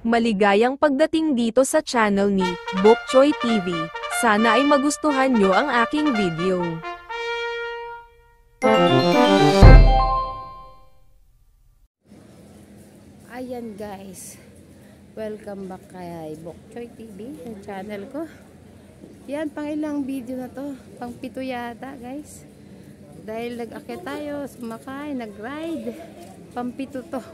Maligayang pagdating dito sa channel ni Bok Choy TV. Sana ay magustuhan nyo ang aking video. Ayan guys, welcome back kay Bok Choy TV, yung channel ko. Yan, pang ilang video na to, pang 7 yata guys. Dahil nag-akit tayo, sumakay, nag-ride, pang 7 to.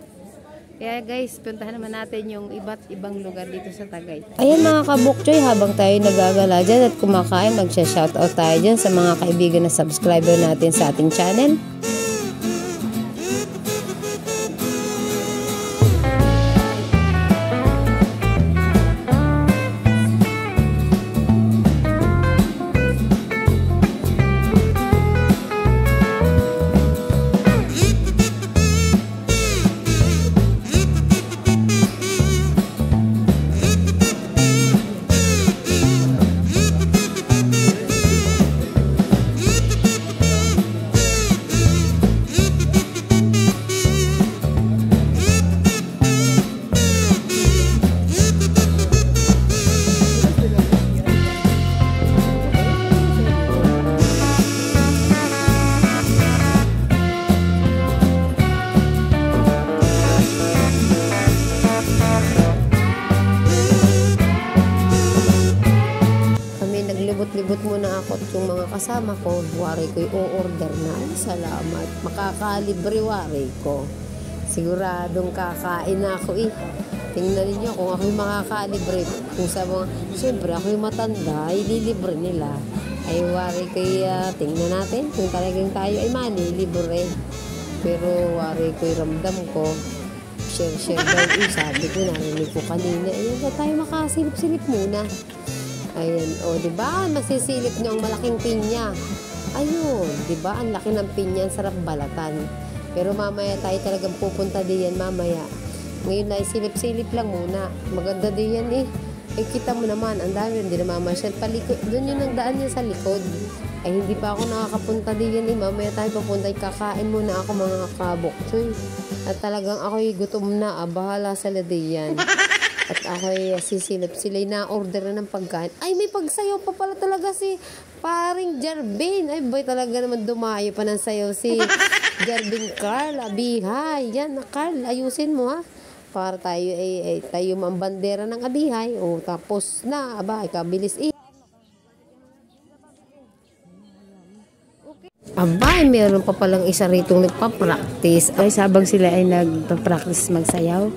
Kaya guys, puntahan naman natin yung iba't ibang lugar dito sa Tagaytay. Ayan mga kabukchoy, habang tayo nagagala dyan at kumakain, magsha-shoutout tayo dyan sa mga kaibigan na subscriber natin sa ating channel. Libot muna ako at yung mga kasama ko, wari ko i-order na. Ay, salamat. Makakalibre wari ko. Siguradong kakain na ako eh. Tingnan ninyo kung ako yung makakalibre. Kung sa mga, siyempre ako yung matanda, ililibre nila. Ay wari ko tingnan natin kung talagang tayo ay malilibre. Pero wari ko ramdam ko. Share daw eh. Sabi ko, narinig ko kanina. Ayun na tayo makasilip-silip muna. Ayan, o, diba? Masisilip nyo ang malaking pinya. Ayun, diba? Ang laki ng pinya, sarap balatan. Pero mamaya tayo talagang pupunta diyan mamaya. Ngayon na, silip-silip lang muna. Maganda diyan eh. Eh, kita mo naman, ang dami, hindi na mamasyal. Palikod, doon yun ang daan niya sa likod. Ay, hindi pa ako nakakapunta diyan eh. Mamaya tayo papunta, kakain muna ako mga kabokchoy. At talagang ako'y gutom na, bahala sa ladiyan. At ako'y sisilip. Sila'y na-order na ng pagkain. Ay, may pagsayaw pa pala talaga si paring Jarvin. Ay, boy, talaga naman dumayo pa ng sayaw si Jarvin Carl. Abihay. Yan, Carl, ayusin mo ha. Para tayo tayo mambandera ng abihay. O, tapos na. Aba, kabilis eh. Abay, meron pa palang isa ritong nagpa-practice. Ay, sabang sila ay nagpa-practice magsayaw.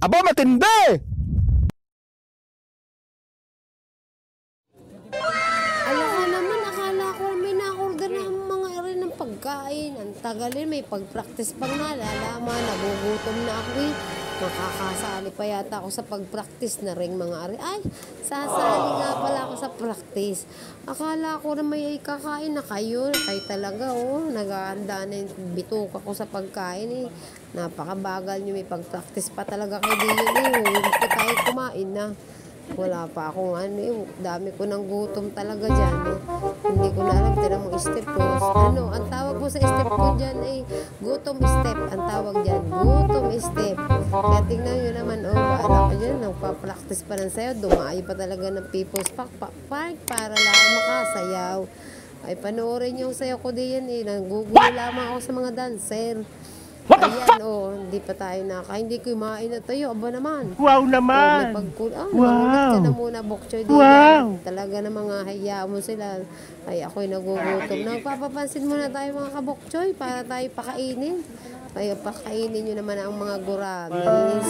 Aba, matindi! Alam ko naman, akala ko may na-order na ang mga rin ng pagkain. Ang tagalin, may pag-practice pang nalalaman. Nagugutom na ako eh. Makakasali pa yata ako sa pag-practice na rin mga ari. Ay, sasali nga pala ako sa practice. Akala ko na may kakain na kayo. Kayo talaga, oh. Nag-aanda na yung bituka ko sa pagkain eh. Napakabagal nyo, may pag-practice pa talaga kayo din eh. Hindi pa tayo kumain na. Wala pa akong ano eh. Dami ko ng gutom talaga dyan eh. Hindi ko na alam, tinang mong step ko. Ano, ang tawag mo sa step ko dyan ay gutom step. Ang tawag dyan, gutom step. Kaya tingnan nyo naman, oh, baala ka dyan. Nagpa-practice pa ng sayo. Dumayo pa talaga ng People's Park para lang makasayaw. Ay, panoorin yung sayo ko din eh. Nanggugulo lamang ako sa mga dancer. Ayan, oh, hindi pa tayo hindi ko kumain na tayo, aba naman. Wow naman! Wow! Ka na muna, Bokchoy. Wow! Talaga na mga hayaan mo sila. Ay, ako'y nagugutom. Nagpapapansin muna tayo mga kabokchoy para tayo pakainin. Ay, pakainin nyo naman ang mga guramis.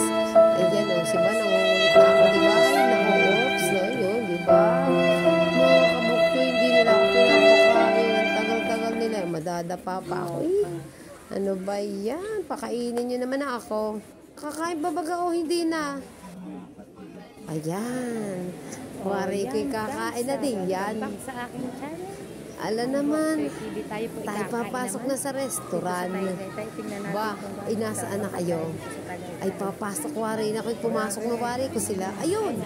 Ayan, oh, si ba, nangungulit na ako, diba? Ay, nangungups na yun, diba? Mga kabokchoy, hindi nila ako pinapakain. Ang tagal-tagal nila, madadapa pa ako eh. Ano ba yan? Pakainin nyo naman na ako. Kakain ba baga o hindi na? Ayan. Wari ko'y kakain na din yan. Sa aking channel. Ala naman. Tayo papasok na sa restaurant. Ba, inasaan na kayo? Ay, papasok wari na ko'y pumasok na wari ko sila. Ayun!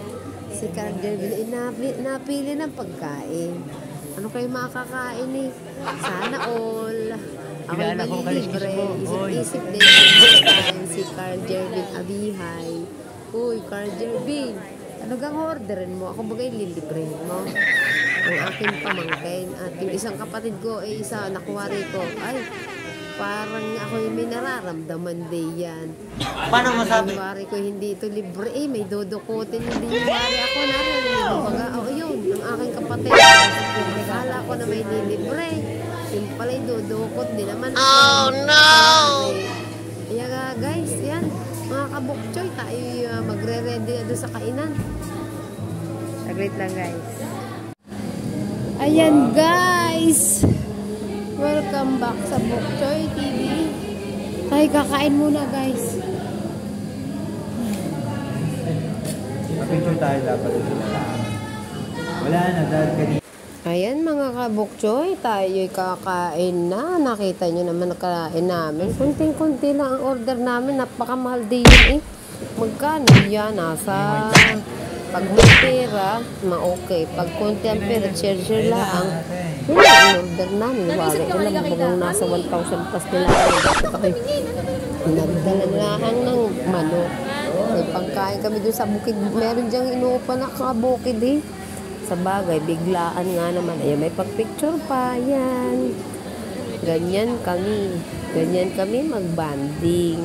Si Carl Dervin, napili ng pagkain. Ano kayo makakain eh? Sana all. Ako'y malilibre. Isip-isip din. si Carl Jervin Abihay. Uy, Carl Jervin, ano gang orderin mo? Ako bagay lilibre mo. Ang aking pamangkin at yung isang kapatid ko ay isa nakuwari ko. Ay, parang ako yung may nararamdaman din yan. Paano masabi? Nakuwari ko hindi ito libre may dudukutin hindi yung wari ako narinig mo baga. Oh, yun, ang aking kapatid. Kala ko na may lilibre. Yung pala yung dudukot din naman. Oh no! Kaya guys, yan. Mga kabukchoy, tayo magre-ready na doon sa kainan. Saglit lang guys. Ayan guys! Welcome back sa Bokchoy TV. Tayo kakain muna guys. Picture tayo dapat. Wala na, dahil kanina. Ayan mga kabukchoy, tayo'y kakain na. Nakita nyo naman nakain namin. Kunting-kunti lang ang order namin. Napakamahal din yun eh. Magkano yan? Nasa pag may pera, ma-okay. Pag konti ang pera, share lang. Yun ang order namin. Wari ko lang bagang nasa 1,000 plus nila. Nagdala lang ng manok. May pagkain kami doon sa bukid. Meron diyang inuupa na kabukid eh. Sa bagay, biglaan nga naman. Ayan, may pagpicture pa. Yan. Ganyan kami magbanding.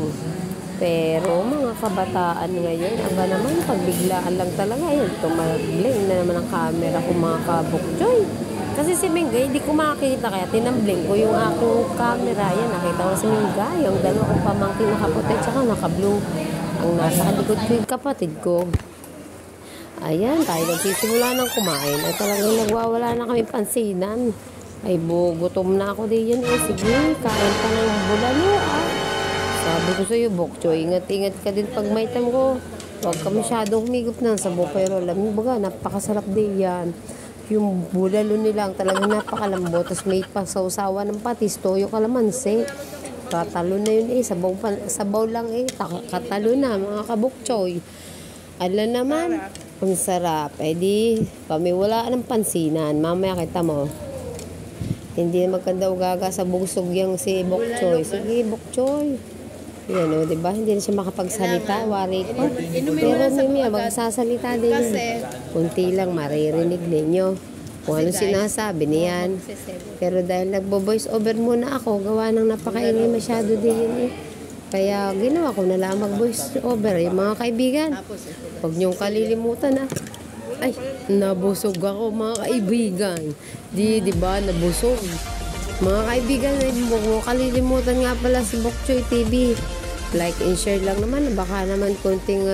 Pero mga kabataan ngayon, aga naman, pagbiglaan lang talaga. Ayan, tumabling na naman ang camera ko mga kabukchoy. Kasi si Mingay, hindi ko makakita. Kaya tinambling ko yung aking camera. Ayan, nakita ko si Mingay. Yung dalawa kong pamangkin nakaputi tsaka naka-blue. Ang nasa kalikod ko yung kapatid ko. Ayan, tayo nagsisimula ng kumain. Ay talagang nagwawala na kami pansinan. Ay, gutom na ako din yan. Sige, kain pa ng bulalo. Sabi ko sa'yo, Bokchoy, ingat-ingat ka din pag may time ko. Huwag ka masyadong humigop ng sabo. Pero alam mo baga, napakasarap din yan. Yung bulalo nilang talagang napakalambot. Tapos may pasawsawa ng patis, toyo, kalamansi. Katalo na yun eh. Sabaw lang eh. Katalo na, mga kabukchoy. Ala naman. Ang sarap. Eh di, kami wala ng pansinan. Mamaya kita mo. Hindi na magkanda ugaga sa bugsog yung si Bokchoy. Sige, Bokchoy. Yan o, diba? Hindi na siya makapagsalita. Wari ko. Pero Mimi, magsasalita din yun. Kunti lang maririnig ninyo. Kung ano sinasabi niyan. Pero dahil nagbo-voice over muna ako, gawa ng napakaingay masyado din yun eh. Kaya ginawa ko na lang mag-voice over. Yung mga kaibigan, huwag niyong kalilimutan Ay, nabusog ako mga kaibigan. Di ba, nabusog. Mga kaibigan, huwag mo kalilimutan nga pala si Bokchoy TV. Like and share lang naman. Baka naman konting,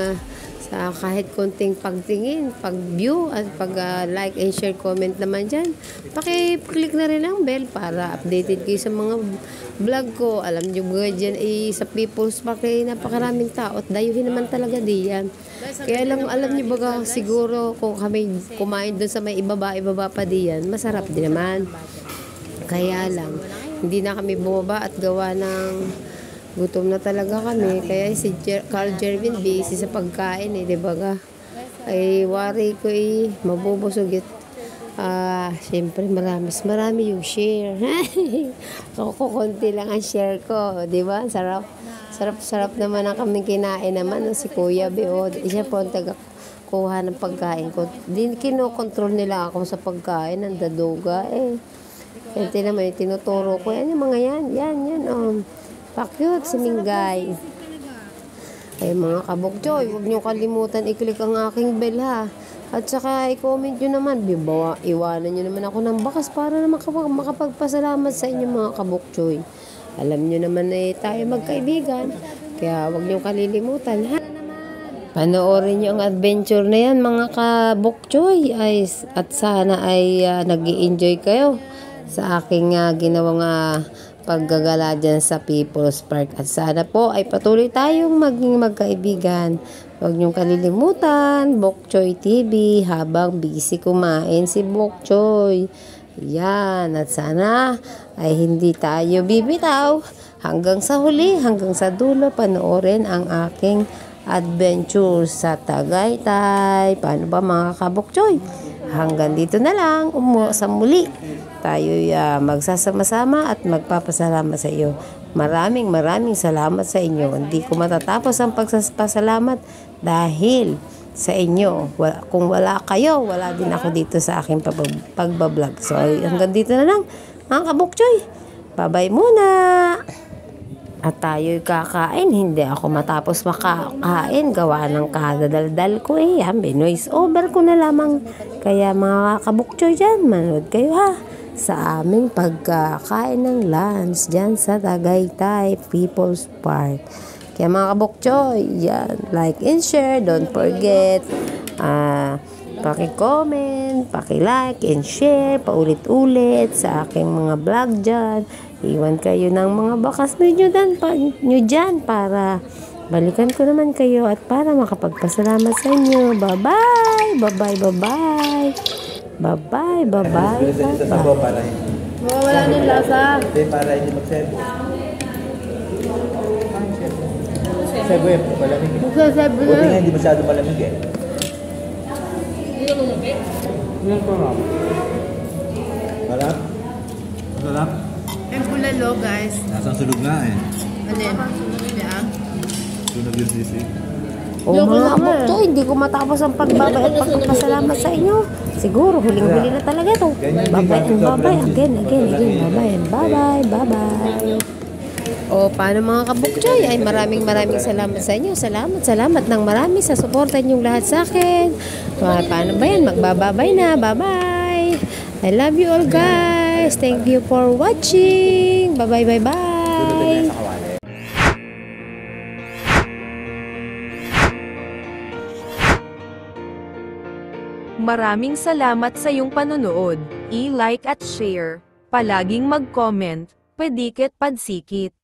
kahit konting pagtingin, pag-view, at pag-like and share comment naman dyan. Paki-click na rin ang bell para updated kayo sa mga vlog ko. Alam nyo ba dyan, sa People's Park napakaraming tao at dayuhin naman talaga diyan. Kaya lang, alam nyo ba siguro kung kami kumain doon sa may ibaba pa diyan, masarap din naman. Kaya lang, hindi na kami bumaba at gawa ng gutom na talaga kami. Kaya si Carl Jervin busy sa pagkain di ba ga? Ay wari ko mabubusog it. Siyempre marami yung share. Ako konti lang ang share ko, di ba? Sarap naman ang kaming kinain naman si Kuya Beo. Siya po ang taga-kuha ng pagkain ko. Kinokontrol nila ako sa pagkain ng daduga Yan naman yung tinuturo ko. Yan yung mga yan. Pakyut si Mingay. Ay mga kabukchoy, huwag niyo kalimutan i-click ang aking bell At saka i-comment nyo naman. Iwanan nyo naman ako ng bakas para na makapagpasalamat sa inyo mga kabukchoy. Alam nyo naman tayo magkaibigan. Kaya huwag niyo kalilimutan Panoorin nyo ang adventure na yan mga kabukchoy. At sana ay nag-i-enjoy kayo sa aking ginawang paggagala dyan sa People's Park. At sana po ay patuloy tayong maging magkaibigan. Huwag niyong kalilimutan, Bokchoy TV, habang busy kumain si Bokchoy. Yan. At sana ay hindi tayo bibitaw. Hanggang sa huli, hanggang sa dulo, panoorin ang aking adventure sa Tagaytay. Paano ba mga kabokchoy? Hanggang dito na lang. Sa muli tayo magsasama-sama at magpapasalamat sa iyo. Maraming salamat sa inyo. Hindi ko matatapos ang pagpasalamat dahil sa inyo. Kung wala kayo, wala din ako dito sa aking pagbablog. So, hanggang dito na lang, mga kabukchoy. Bye-bye muna. At tayo'y kakain. Hindi ako matapos makakain. Gawa ng kadadaldal ko eh. Binoise over ko na lamang. Kaya mga kabukchoy dyan, manood kayo ha. Sa aming pagkakain ng lunch dyan sa Tagaytay People's Park. Kaya mga kabukchoy, yan, like and share, don't forget, paki-comment, paki-like and share, paulit-ulit sa aking mga vlog dyan. Iwan kayo ng mga bakas nyo dyan para balikan ko naman kayo at para makapagpasalamat sa inyo. Bye-bye! Bye-bye! Bye-bye! Bye-bye, bye-bye, bye-bye. Wala nang lasa. Hindi, para hindi mag-sebo. Sebo eh, malamig eh. Magsasebo Buti na. nga hindi masyado malamig eh. Hindi ko lang. Sarap? Sarap? Yung bulalo, guys. Nasang sulog nga eh. Ano yan? Sunog yung sisig. Mga kabukchoy, hindi ko matapos ang pagbabay at pagpapasalamat sa inyo. Siguro, huling-huli na talaga to. Babay and babay, again, babay and babay, bye-bye. O, paano mga kabukchoy? Ay, maraming salamat sa inyo. Salamat ng marami sa suporta niyong lahat sa akin. Paano ba yan? Magbababay na. Bye-bye. I love you all, guys. Thank you for watching. Bye-bye, bye-bye. Maraming salamat sa iyong panonood. I-like at share. Palaging mag-comment. Pedikit padsikit.